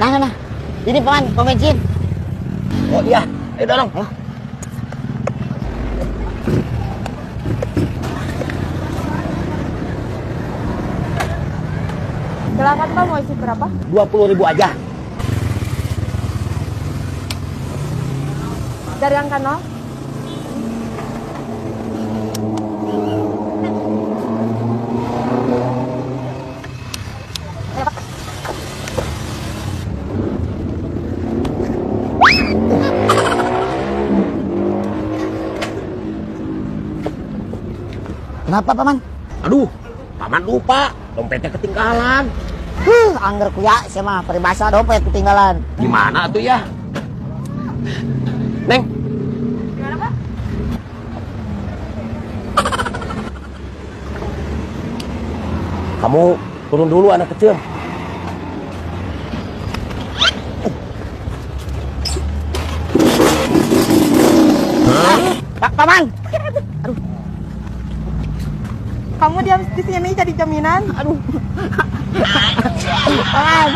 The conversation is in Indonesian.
Nah. Ini paman, pom bensin. Oh iya, ayo dorong. Silakan Pak, mau isi berapa? 20.000 aja. Dari angka 0. Ayo, Pak. Kenapa paman? Aduh, paman lupa, dompetnya ketinggalan. Angger kuya, saya mah peribahasa dompet ketinggalan. Gimana tuh ya? Neng, Gimana Pak? kamu turun dulu anak kecil. Pak paman. Kamu diam di sini jadi jaminan. Aduh. Paman.